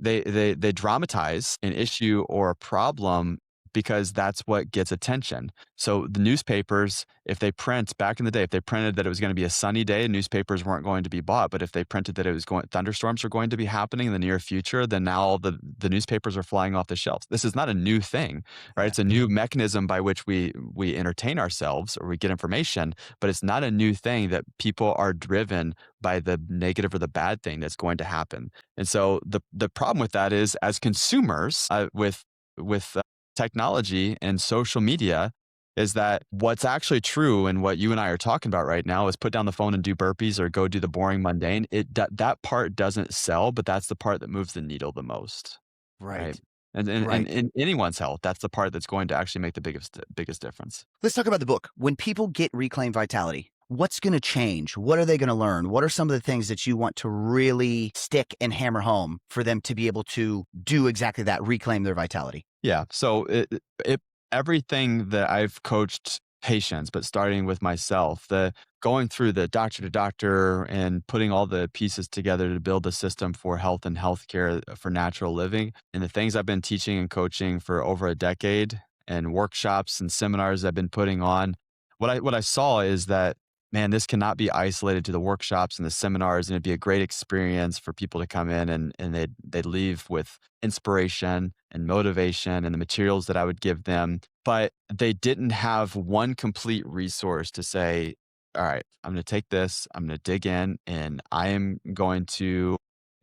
they dramatize an issue or a problem because that's what gets attention. So the newspapers, if they print back in the day, if they printed that it was going to be a sunny day, newspapers weren't going to be bought. But if they printed that it was going thunderstorms are going to be happening in the near future, then now all the newspapers are flying off the shelves. This is not a new thing, right? Yeah. It's a new mechanism by which we entertain ourselves or we get information, but it's not a new thing that people are driven by the negative or the bad thing that's going to happen. And so the problem with that is, as consumers, with technology and social media, is that what's actually true and what you and I are talking about right now is put down the phone and do burpees or go do the boring mundane. That part doesn't sell, but that's the part that moves the needle the most, right? Right. And Right. in anyone's health, that's the part that's going to actually make the biggest difference. Let's talk about the book. When people get Reclaim Vitality, what's going to change? What are they going to learn? What are some of the things that you want to really stick and hammer home for them to be able to do exactly that, reclaim their vitality? Yeah. So it everything that I've coached patients, but starting with myself, the going through the doctor to doctor and putting all the pieces together to build a system for health and healthcare for natural living, and the things I've been teaching and coaching for over a decade, and workshops and seminars I've been putting on. What I saw is that, man, this cannot be isolated to the workshops and the seminars, and it'd be a great experience for people to come in and they'd leave with inspiration and motivation and the materials that I would give them. But they didn't have one complete resource to say, all right, I'm going to take this, I'm going to dig in, and I am going to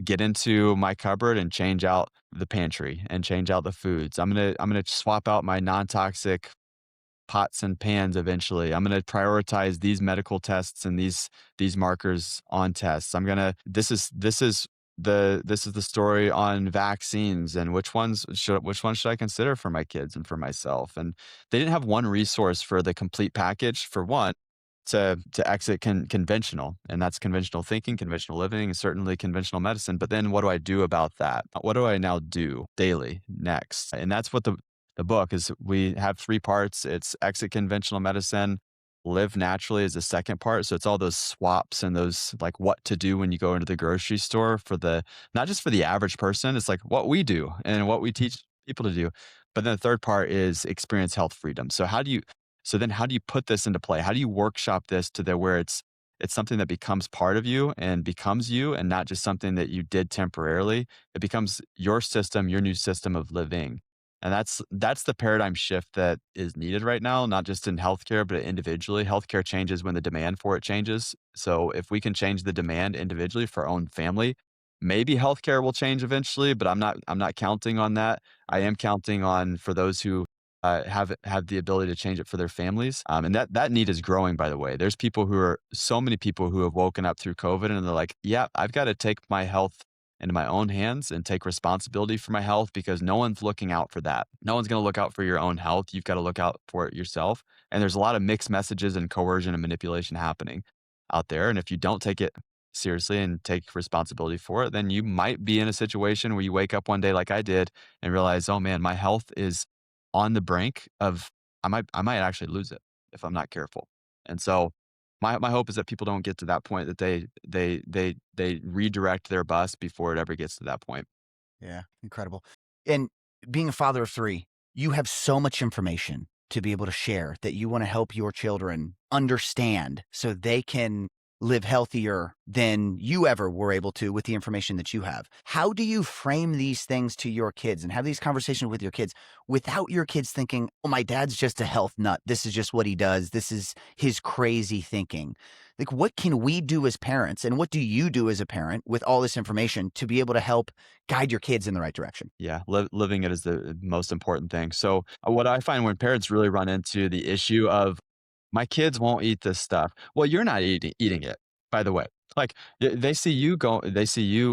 get into my cupboard and change out the pantry and change out the foods. I'm going to swap out my non-toxic pots and pans eventually. I'm gonna prioritize these medical tests and these markers on tests. I'm gonna this is the story on vaccines and which ones should I consider for my kids and for myself. And they didn't have one resource for the complete package, for one. to exit conventional, and that's conventional thinking, conventional living, and certainly conventional medicine. But then what do I do about that? What do I now do daily next? And that's what the book is. We have three parts. It's exit conventional medicine, live naturally is the second part. So it's all those swaps and those like what to do when you go into the grocery store for the not just for the average person. It's like what we do and what we teach people to do. But then the third part is experience health freedom. So then how do you put this into play? How do you workshop this to the where it's something that becomes part of you and becomes you and not just something that you did temporarily? It becomes your system, your new system of living. And that's the paradigm shift that is needed right now, not just in healthcare, but individually. Healthcare changes when the demand for it changes. So if we can change the demand individually for our own family, maybe healthcare will change eventually, but I'm not counting on that. I am counting on for those who have the ability to change it for their families. And that need is growing, by the way. There's so many people who have woken up through COVID and they're like, yeah, I've got to take my health into my own hands and take responsibility for my health because no one's looking out for that. No one's going to look out for your own health. You've got to look out for it yourself. And there's a lot of mixed messages and coercion and manipulation happening out there. And if you don't take it seriously and take responsibility for it, then you might be in a situation where you wake up one day like I did and realize, oh man, my health is on the brink of I might actually lose it if I'm not careful. And so my hope is that people don't get to that point that they redirect their bus before it ever gets to that point. Yeah, incredible. And being a father of three, you have so much information to be able to share that you want to help your children understand so they can live healthier than you ever were able to with the information that you have. How do you frame these things to your kids and have these conversations with your kids without your kids thinking, oh, my dad's just a health nut. This is just what he does. This is his crazy thinking. Like, what can we do as parents and what do you do as a parent with all this information to be able to help guide your kids in the right direction? Yeah, living it is the most important thing. So what I find when parents really run into the issue of my kids won't eat this stuff. Well, you're not eating it, by the way. Like they see you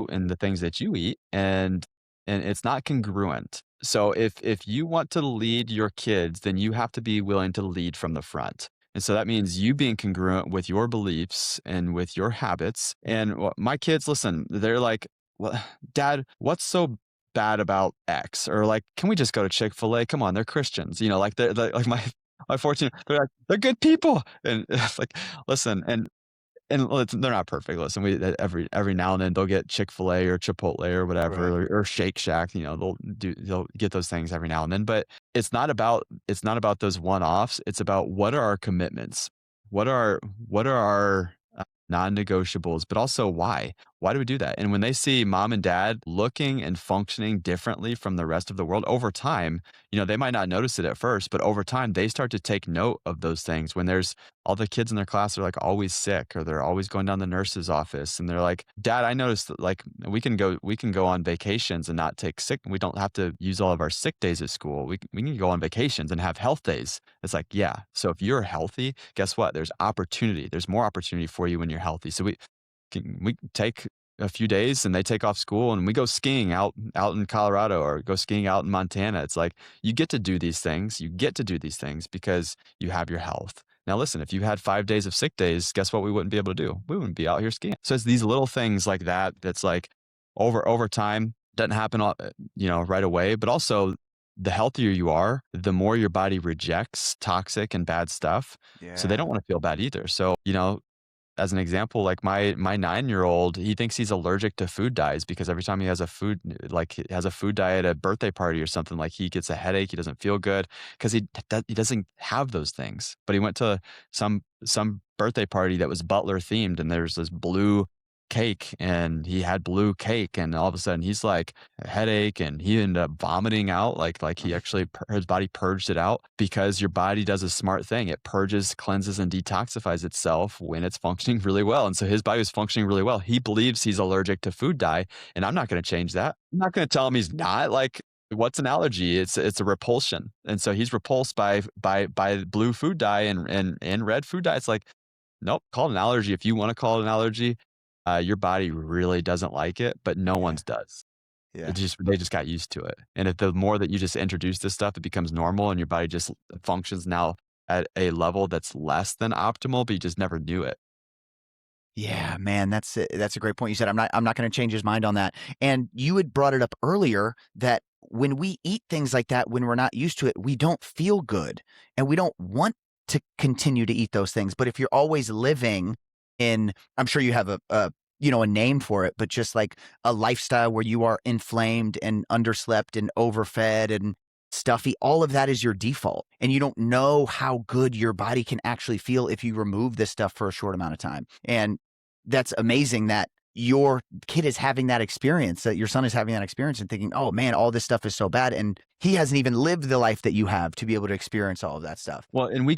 in the things that you eat, and it's not congruent. So if you want to lead your kids, then you have to be willing to lead from the front. And so that means you being congruent with your beliefs and with your habits. And my kids, listen, they're like, well, Dad, what's so bad about X? Or like, can we just go to Chick-fil-A? Come on, they're Christians. Like they're like my 14, they're like, "They're good people." And it's like, listen, they're not perfect. Listen, every now and then they'll get Chick-fil-A or Chipotle or Right. whatever or Shake Shack, they'll get those things every now and then, but it's not about those one-offs. It's about what are our commitments? What are our non-negotiables, but also why? Why do we do that? And when they see mom and dad looking and functioning differently from the rest of the world over time, they might not notice it at first, but over time they start to take note of those things. When there's all the kids in their class are like always sick or they're always going down the nurse's office and they're like, Dad, I noticed that like we can go on vacations and not take sick. We don't have to use all of our sick days at school. We can go on vacations and have health days. It's like, yeah. So if you're healthy, guess what? There's opportunity. There's more opportunity for you when you're healthy. So we take a few days and they take off school and we go skiing out in Colorado or go skiing out in Montana. It's like you get to do these things. You get to do these things because you have your health. Now listen, if you had 5 days of sick days, guess what we wouldn't be able to do? We wouldn't be out here skiing. So it's these little things like that that's like over time, doesn't happen right away, but also the healthier you are, the more your body rejects toxic and bad stuff. So they Yeah. don't want to feel bad either. So, as an example, like my 9-year-old, he thinks he's allergic to food dyes because every time he has he has a food dye at a birthday party or something, like he gets a headache, he doesn't feel good because he doesn't have those things. But he went to some birthday party that was Butler themed, and there's this blue cake, and he had blue cake, and all of a sudden he's like a headache, and he ended up vomiting out, like he actually his body purged it out because your body does a smart thing. It purges, cleanses, and detoxifies itself when it's functioning really well. And so his body was functioning really well. He believes he's allergic to food dye, and I'm not going to change that. I'm not going to tell him he's not. Like, what's an allergy? It's a repulsion, and so he's repulsed by blue food dye and red food dye. It's like, nope, call it an allergy if you want to call it an allergy. Your body really doesn't like it, but no Yeah. one's does. Yeah. They just got used to it. And if the more that you just introduce this stuff, it becomes normal and your body just functions now at a level that's less than optimal, but you just never knew it. Yeah, man, that's a great point you said. I'm not gonna change his mind on that. And you had brought it up earlier that when we eat things like that, when we're not used to it, we don't feel good and we don't want to continue to eat those things. But if you're always living in, I'm sure you have a name for it, but just like a lifestyle where you are inflamed and underslept and overfed and stuffy, all of that is your default. And you don't know how good your body can actually feel if you remove this stuff for a short amount of time. And that's amazing that your kid is having that experience, that your son is having that experience and thinking, "Oh, man, all this stuff is so bad," and he hasn't even lived the life that you have to be able to experience all of that stuff. Well, and we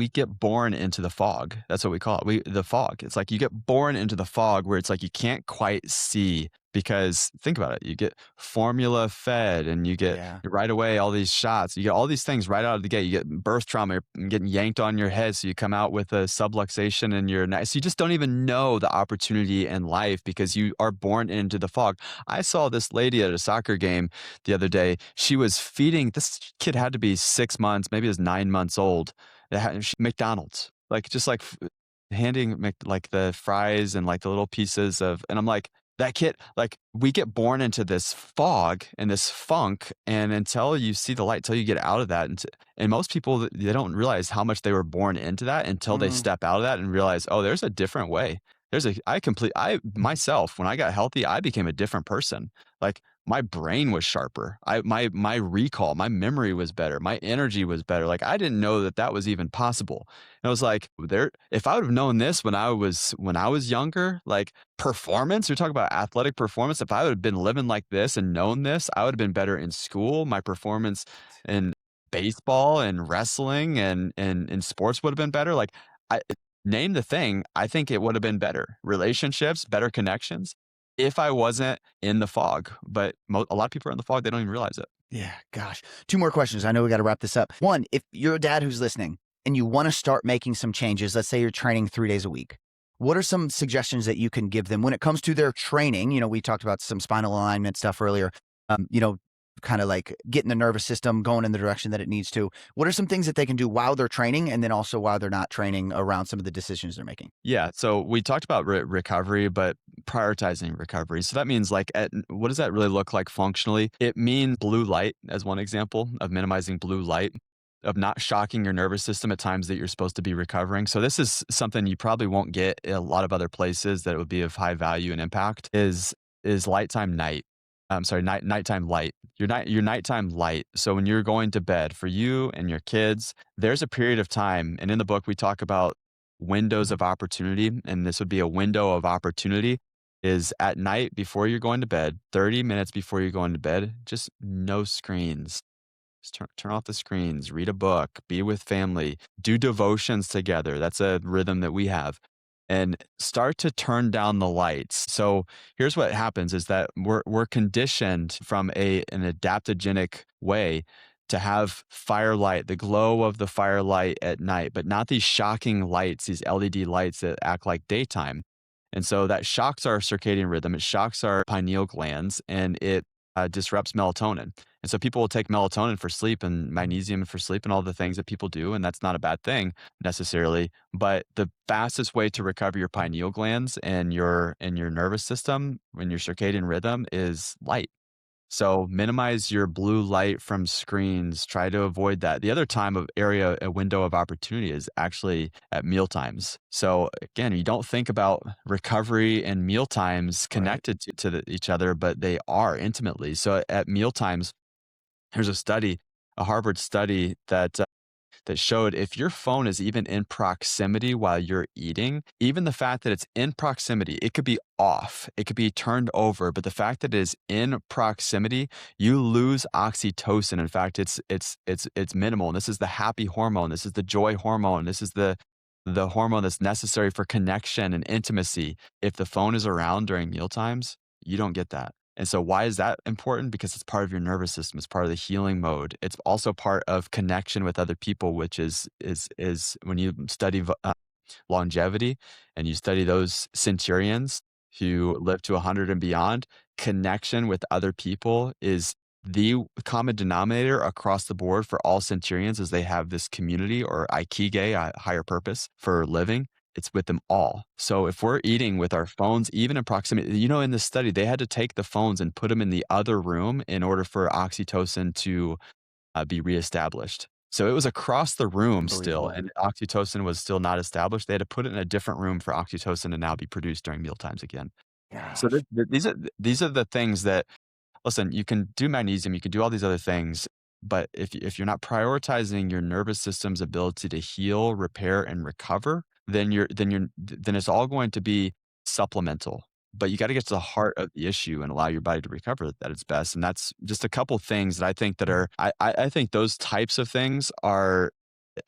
get born into the fog. That's what we call it. The fog. It's like you get born into the fog where it's like you can't quite see because think about it. You get formula fed and you get Yeah. right away all these shots. You get all these things right out of the gate. You get birth trauma, you're getting yanked on your head, so you come out with a subluxation in your neck. So you just don't even know the opportunity in life because you are born into the fog. I saw this lady at a soccer game the other day. She was feeding this kid had to be 6 months, maybe it was 9 months old. It had McDonald's, like, just, like, handing like, the fries and, like, the little pieces of and I'm like, "That kid" like, we get born into this fog and this funk, and until you see the light, till you get out of that, and most people, they don't realize how much they were born into that until they Mm, step out of that and realize, "Oh, there's a different way." I myself, when I got healthy, I became a different person. Like, my brain was sharper. My recall, my memory was better. My energy was better. Like I didn't know that that was even possible. And I was like, there. If I would have known this when I was younger, like performance, you're talking about athletic performance. If I would have been living like this and known this, I would have been better in school. My performance in baseball and wrestling and sports would have been better. Like I name the thing, I think it would have been better. Relationships, better connections if I wasn't in the fog, but a lot of people are in the fog, they don't even realize it. yeah, gosh. 2 more questions. I know we gotta wrap this up. 1, if you're a dad who's listening and you wanna start making some changes, let's say you're training 3 days a week. What are some suggestions that you can give them when it comes to their training? We talked about some spinal alignment stuff earlier, kinda like getting the nervous system going in the direction that it needs to. What are some things that they can do while they're training and then also while they're not training around some of the decisions they're making? Yeah, so we talked about recovery, but prioritizing recovery. So that means like what does that really look like functionally? It means blue light as one example of minimizing blue light, of not shocking your nervous system at times that you're supposed to be recovering. So this is something you probably won't get in a lot of other places that would be of high value and impact is lighttime night. I'm sorry, nighttime light. Your nighttime light. So when you're going to bed for you and your kids, there's a period of time, and in the book we talk about windows of opportunity, and this would be a window of opportunity is at night before you're going to bed, 30 minutes before you're going to bed, just no screens. Just turn off the screens, read a book, be with family, do devotions together. That's a rhythm that we have. And start to turn down the lights. So here's what happens is that we're conditioned from an adaptogenic way to have firelight, the glow of the firelight at night, but not these shocking lights, these LED lights that act like daytime. And so that shocks our circadian rhythm, it shocks our pineal glands, and it disrupts melatonin. And so people will take melatonin for sleep and magnesium for sleep and all the things that people do, and that's not a bad thing necessarily. But the fastest way to recover your pineal glands and your nervous system and your circadian rhythm is light. So minimize your blue light from screens. Try to avoid that. The other time of area, a window of opportunity is actually at meal times. So again, you don't think about recovery and meal times Right. connected to each other, but they are intimately. So at meal times, there's a study, a Harvard study that showed if your phone is even in proximity while you're eating, even the fact that it's in proximity, it could be off, it could be turned over, but the fact that it is in proximity, you lose oxytocin. In fact, it's minimal. And this is the happy hormone. This is the joy hormone. This is the hormone that's necessary for connection and intimacy. If the phone is around during meal times, you don't get that. And so why is that important? Because it's part of your nervous system. It's part of the healing mode. It's also part of connection with other people, which is when you study longevity and you study those centurions who live to 100 and beyond, connection with other people is the common denominator across the board for all centurions is they have this community or aikige, a higher purpose for living. It's with them all. So if we're eating with our phones, even in proximity, in this study, they had to take the phones and put them in the other room in order for oxytocin to be reestablished. So it was across the room still, Unbelievable. and oxytocin was still not established. They had to put it in a different room for oxytocin to now be produced during meal times again. So Gosh. these are the things that listen, you can do magnesium, you can do all these other things, but if you're not prioritizing your nervous system's ability to heal, repair, and recover, then it's all going to be supplemental. But you gotta get to the heart of the issue and allow your body to recover at its best, and that's just a couple things that I think that are I think those types of things are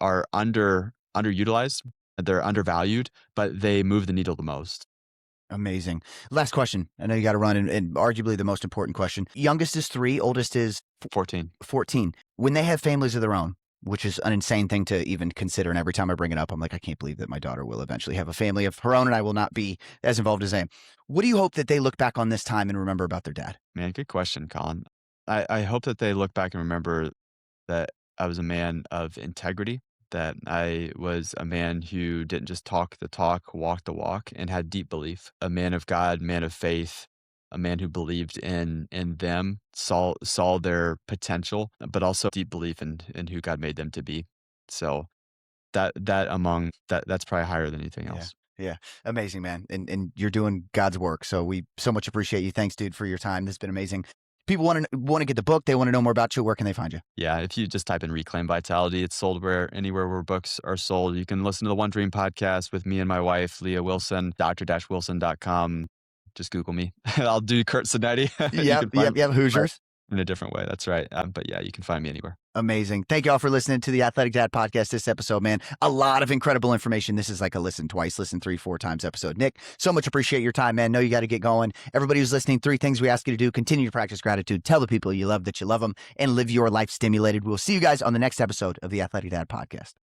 underutilized, they're undervalued, but they move the needle the most. Amazing. Last question. I know you got to run, and arguably the most important question. Youngest is 3, oldest is 14. 14. When they have families of their own, which is an insane thing to even consider. And every time I bring it up, I'm like, I can't believe that my daughter will eventually have a family of her own and I will not be as involved as I am. What do you hope that they look back on this time and remember about their dad? Man, good question, Colin. I hope that they look back and remember that I was a man of integrity, that I was a man who didn't just talk the talk, walk the walk, and had deep belief. A man of God, man of faith, a man who believed in them, saw their potential, but also deep belief in who God made them to be. So that's probably higher than anything Yeah. else. Yeah. Amazing, man. And you're doing God's work. So we so much appreciate you. Thanks, dude, for your time. This has been amazing. People want to get the book. They want to know more about you. Where can they find you? Yeah, if you just type in Reclaim Vitality, it's sold anywhere where books are sold. You can listen to the One Dream podcast with me and my wife, Leah Wilson, dr-wilson.com. Just Google me. I'll do Kurt Sinetti. You Yep. can find Yep. Yep. me Hoosiers. in a different way. That's right. But yeah, you can find me anywhere. Amazing. Thank you all for listening to the Athletic Dad podcast this episode, man. A lot of incredible information. This is like a listen twice, listen 3, 4 times episode. Nick, so much appreciate your time, man. Know you got to get going. Everybody who's listening, 3 things we ask you to do. Continue to practice gratitude. Tell the people you love that you love them and live your life stimulated. We'll see you guys on the next episode of the Athletic Dad podcast.